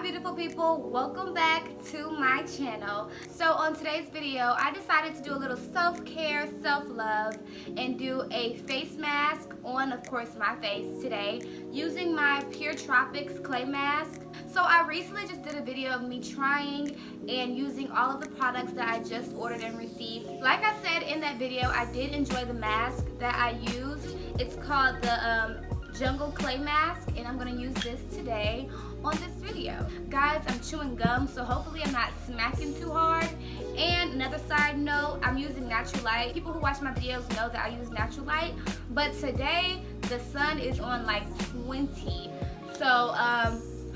beautiful people, welcome back to my channel. So on today's video I decided to do a little self-care, self-love, and do a face mask on, of course, my face today using my pure Tropix clay mask. So I recently just did a video of me trying and using all of the products that I just ordered and received. Like I said in that video, I did enjoy the mask that I used. It's called the Jungle Clay Mask, and I'm going to use this today on this video. Guys, I'm chewing gum, so hopefully I'm not smacking too hard. And another side note, I'm using natural light. People who watch my videos know that I use natural light, but today the sun is on like 20. So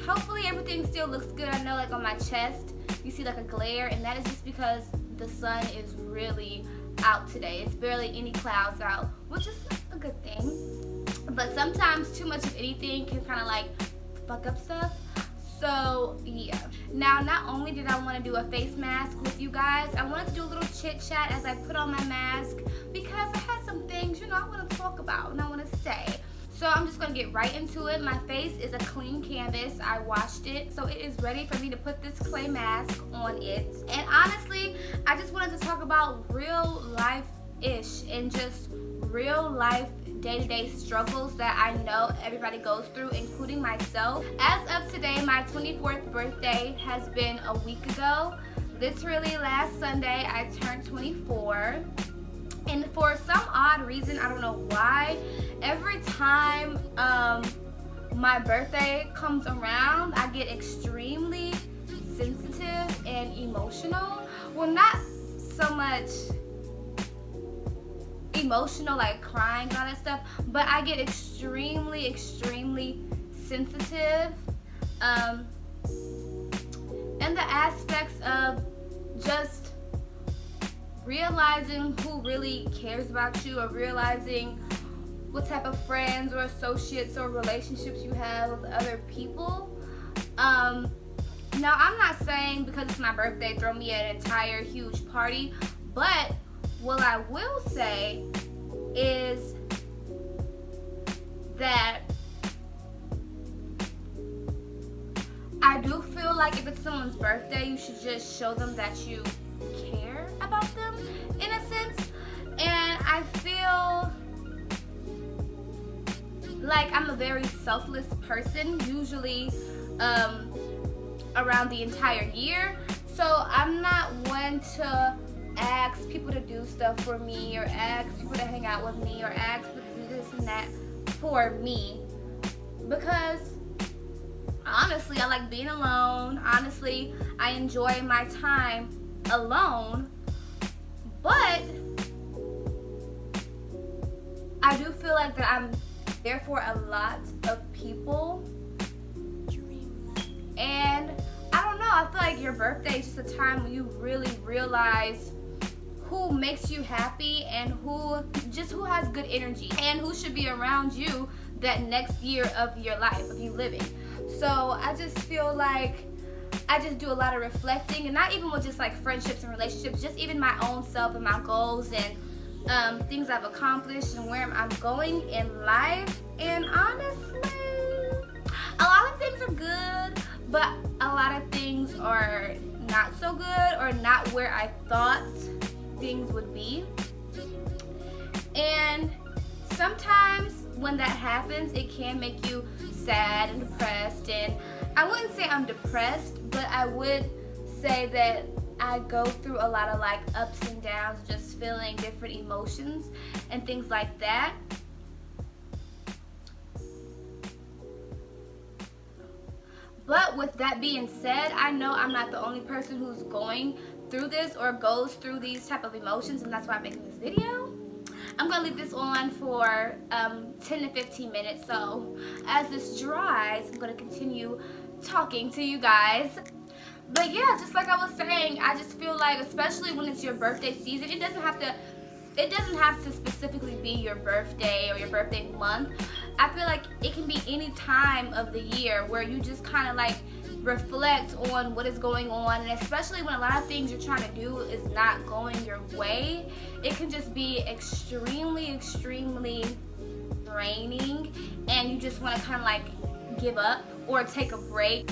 hopefully everything still looks good. I know like on my chest you see like a glare, and that is just because the sun is really out today. It's barely any clouds out, which is a good thing. But sometimes too much of anything can kind of like fuck up stuff. So yeah. Now, not only did I want to do a face mask with you guys, I wanted to do a little chit chat as I put on my mask, because I had some things, you know, I want to talk about and I want to say. So I'm just going to get right into it. My face is a clean canvas. I washed it, so it is ready for me to put this clay mask on it. And honestly, I just wanted to talk about real life-ish and just real life day-to-day struggles that I know everybody goes through, including myself. As of today, my 24th birthday has been a week ago. Literally last Sunday, I turned 24. And for some odd reason, I don't know why, every time my birthday comes around, I get extremely sensitive and emotional. Well, not so much emotional like crying and all that stuff, but I get extremely sensitive in the aspects of just realizing who really cares about you, or realizing what type of friends or associates or relationships you have with other people. Now, I'm not saying because it's my birthday throw me an entire huge party, but what I will say is that I do feel like if it's someone's birthday, you should just show them that you care about them in a sense. And I feel like I'm a very selfless person, usually around the entire year. So I'm not one to ask people to do stuff for me, or ask people to hang out with me, or ask people to do this and that for me, because honestly I like being alone. Honestly, I enjoy my time alone, but I do feel like that I'm there for a lot of people. And I don't know, I feel like your birthday is just a time when you really realize who makes you happy and who has good energy and who should be around you that next year of your life, of you living. So I just feel like I just do a lot of reflecting, and not even with just like friendships and relationships, just even my own self and my goals and things I've accomplished and where I'm going in life. And honestly, a lot of things are good, but a lot of things are not so good, or not where I thought things would be. And sometimes when that happens, it can make you sad and depressed. And I wouldn't say I'm depressed, but I would say that I go through a lot of like ups and downs, just feeling different emotions and things like that. But with that being said, I know I'm not the only person who's going through this or goes through these type of emotions, and that's why I'm making this video. I'm gonna leave this on for 10 to 15 minutes, so as this dries, I'm gonna continue talking to you guys. But yeah, just like I was saying, I just feel like, especially when it's your birthday season, it doesn't have to specifically be your birthday or your birthday month. I feel like it can be any time of the year where you just kind of like reflect on what is going on, and especially when a lot of things you're trying to do is not going your way, it can just be extremely draining, and you just want to kind of like give up or take a break.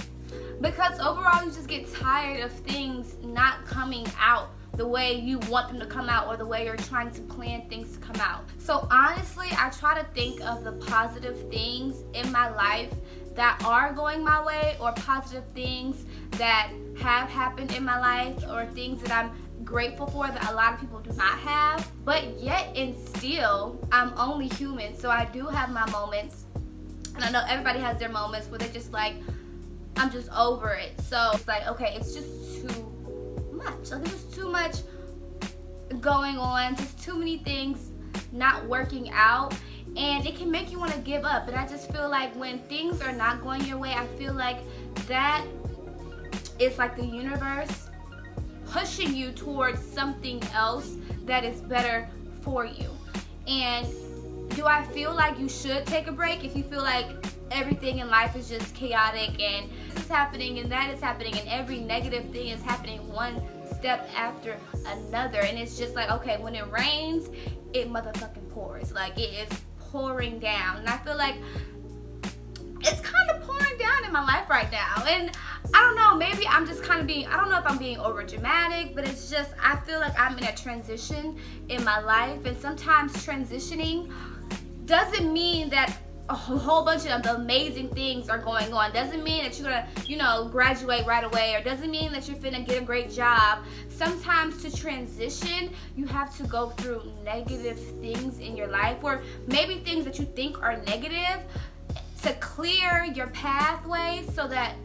because overall you just get tired of things not coming out the way you want them to come out, or the way you're trying to plan things to come out. So honestly, I try to think of the positive things in my life that are going my way, or positive things that have happened in my life, or things that I'm grateful for that a lot of people do not have. But yet and still, I'm only human, so I do have my moments, and I know everybody has their moments where they're just like, I'm just over it. So it's like, okay, it's just too much. Like, there's too much going on, just too many things not working out, and it can make you want to give up. And I just feel like when things are not going your way, I feel like that is like the universe pushing you towards something else that is better for you. And do I feel like you should take a break if you feel like everything in life is just chaotic, and this is happening and that is happening, and every negative thing is happening one step after another, and it's just like, okay, when it rains, it motherfucking pours. Like, it is pouring down, and I feel like it's kind of pouring down in my life right now. And I don't know, maybe I'm just kind of being, I don't know if I'm being over dramatic, but it's just, I feel like I'm in a transition in my life, and sometimes transitioning doesn't mean that a whole bunch of amazing things are going on. Doesn't mean that you're gonna, graduate right away, or doesn't mean that you're finna get a great job. Sometimes to transition, you have to go through negative things in your life, or maybe things that you think are negative, to clear your pathway so that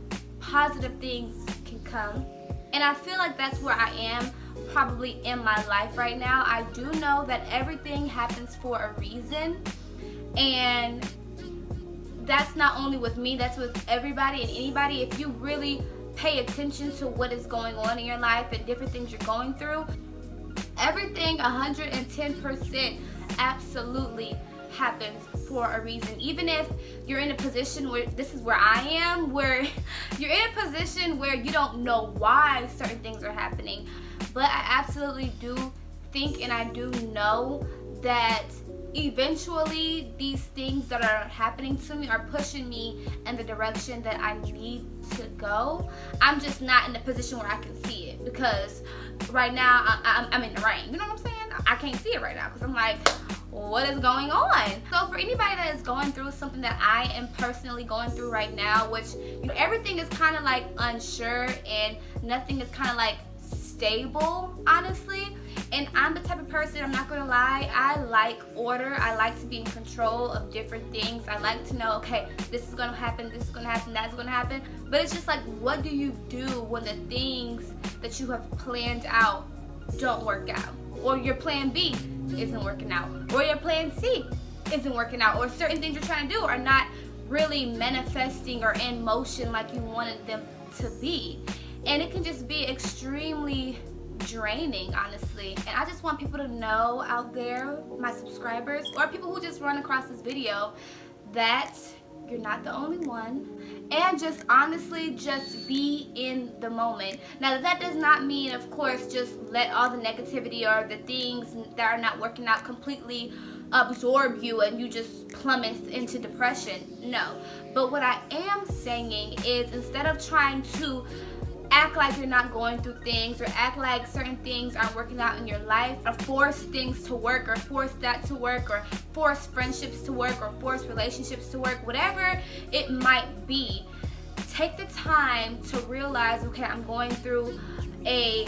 positive things can come. And I feel like that's where I am probably in my life right now. I do know that everything happens for a reason, and that's not only with me, that's with everybody and anybody. If you really pay attention to what is going on in your life and different things you're going through, everything 110% absolutely happens for a reason. Even if you're in a position where, this is where I am, where you're in a position where you don't know why certain things are happening, but I absolutely do think, and I do know that eventually these things that are happening to me are pushing me in the direction that I need to go. I'm just not in the position where I can see it, because right now I'm in the rain. You know what I'm saying? I can't see it right now because I'm like, what is going on? So for anybody that is going through something that I am personally going through right now, which, everything is kind of like unsure and nothing is kind of like stable, honestly. And I'm the type of person, I'm not gonna lie, I like order. I like to be in control of different things. I like to know, okay, this is gonna happen, this is gonna happen, that's gonna happen. But it's just like, what do you do when the things that you have planned out don't work out? Or your plan B isn't working out, or your plan C isn't working out, or certain things you're trying to do are not really manifesting or in motion like you wanted them to be. And it can just be extremely draining, honestly. And I just want people to know out there, my subscribers, or people who just run across this video, that you're not the only one. And just honestly, just be in the moment. Now, that does not mean, of course, just let all the negativity or the things that are not working out completely absorb you and you just plummet into depression. No. But what I am saying is, instead of trying to act like you're not going through things, or act like certain things aren't working out in your life, or force things to work, or force that to work, or force friendships to work, or force relationships to work, whatever it might be, take the time to realize, okay, I'm going through a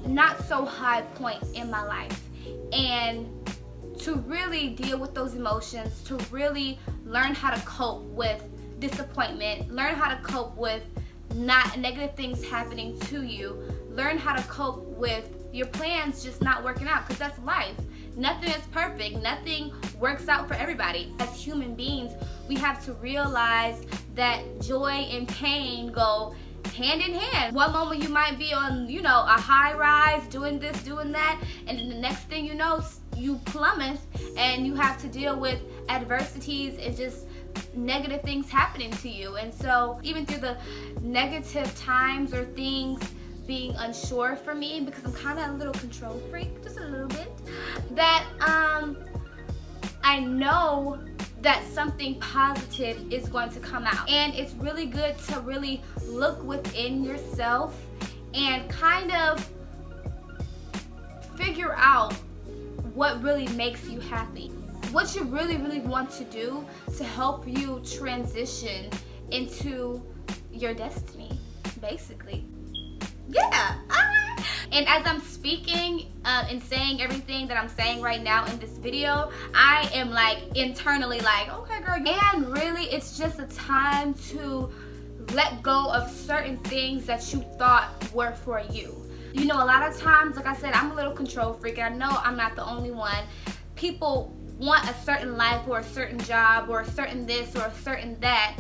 not so high point in my life, and to really deal with those emotions, to really learn how to cope with disappointment, learn how to cope with not negative things happening to you, learn how to cope with your plans just not working out, because that's life. Nothing is perfect. Nothing works out for everybody. As human beings, we have to realize that joy and pain go hand in hand. One moment you might be on, a high rise, doing this, doing that, and then the next thing you know, you plummet and you have to deal with adversities and just negative things happening to you. And so even through the negative times or things being unsure for me, because I'm kind of a little control freak, just a little bit, that I know that something positive is going to come out. And it's really good to really look within yourself and kind of figure out what really makes you happy. What you really want to do to help you transition into your destiny, basically. Yeah, alright. And as I'm speaking and saying everything that I'm saying right now in this video, I am like internally like, okay girl. And really it's just a time to let go of certain things that you thought were for you. You know, a lot of times, like I said, I'm a little control freak, and I know I'm not the only one. People want a certain life or a certain job or a certain this or a certain that,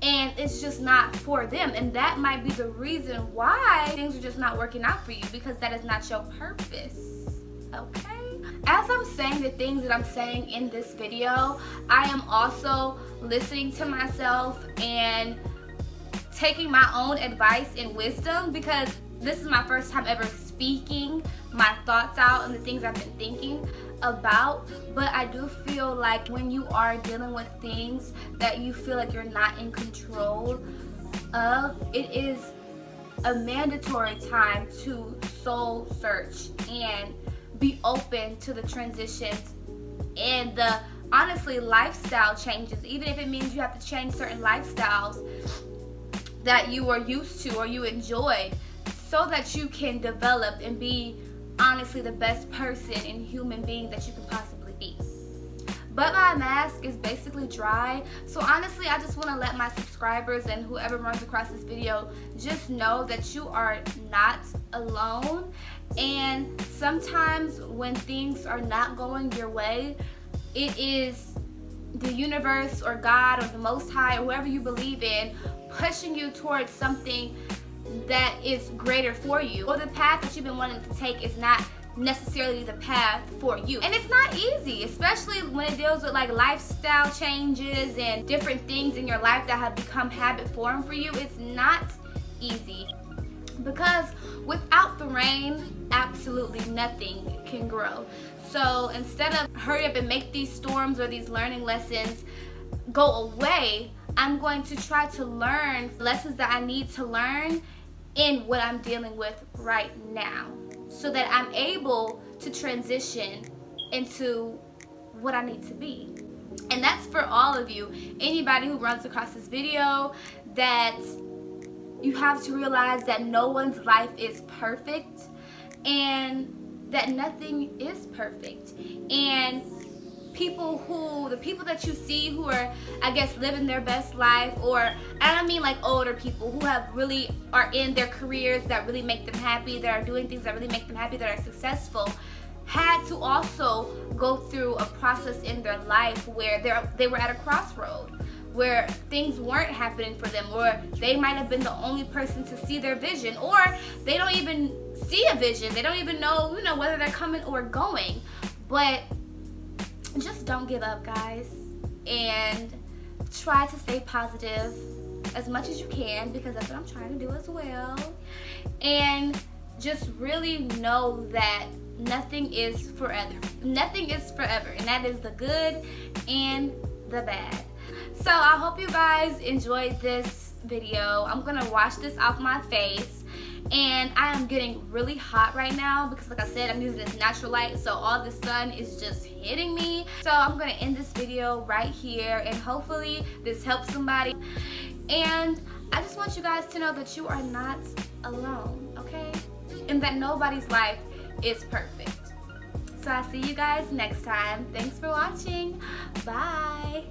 and it's just not for them. And that might be the reason why things are just not working out for you, because that is not your purpose, okay? As I'm saying the things that I'm saying in this video, I am also listening to myself and taking my own advice and wisdom, because this is my first time ever speaking my thoughts out and the things I've been thinking about. But I do feel like when you are dealing with things that you feel like you're not in control of, it is a mandatory time to soul search and be open to the transitions and the, honestly, lifestyle changes. Even if it means you have to change certain lifestyles that you were used to or you enjoyed, so that you can develop and be, honestly, the best person and human being that you can possibly be. But my mask is basically dry, so honestly I just want to let my subscribers and whoever runs across this video just know that you are not alone. And sometimes when things are not going your way, it is the universe or God or the Most High or whoever you believe in pushing you towards something that is greater for you, or the path that you've been wanting to take is not necessarily the path for you. And it's not easy, especially when it deals with like lifestyle changes and different things in your life that have become habit form for you. It's not easy, because without the rain, absolutely nothing can grow. So instead of hurry up and make these storms or these learning lessons go away, I'm going to try to learn lessons that I need to learn in what I'm dealing with right now, so that I'm able to transition into what I need to be. And that's for all of you, anybody who runs across this video, that you have to realize that no one's life is perfect and that nothing is perfect. And the people that you see who are, I guess, living their best life, or I don't mean like older people who have really are in their careers that really make them happy, that are doing things that really make them happy, that are successful, had to also go through a process in their life where they were at a crossroad, where things weren't happening for them, or they might have been the only person to see their vision, or they don't even see a vision, they don't even know, whether they're coming or going. But just don't give up, guys, and try to stay positive as much as you can, because that's what I'm trying to do as well. And just really know that nothing is forever. Nothing is forever, and that is the good and the bad. So I hope you guys enjoyed this video. I'm gonna wash this off my face. And I am getting really hot right now because, like I said, I'm using this natural light, so all the sun is just hitting me. So I'm gonna end this video right here, and hopefully this helps somebody. And I just want you guys to know that you are not alone, okay? And that nobody's life is perfect. So I'll see you guys next time. Thanks for watching. Bye.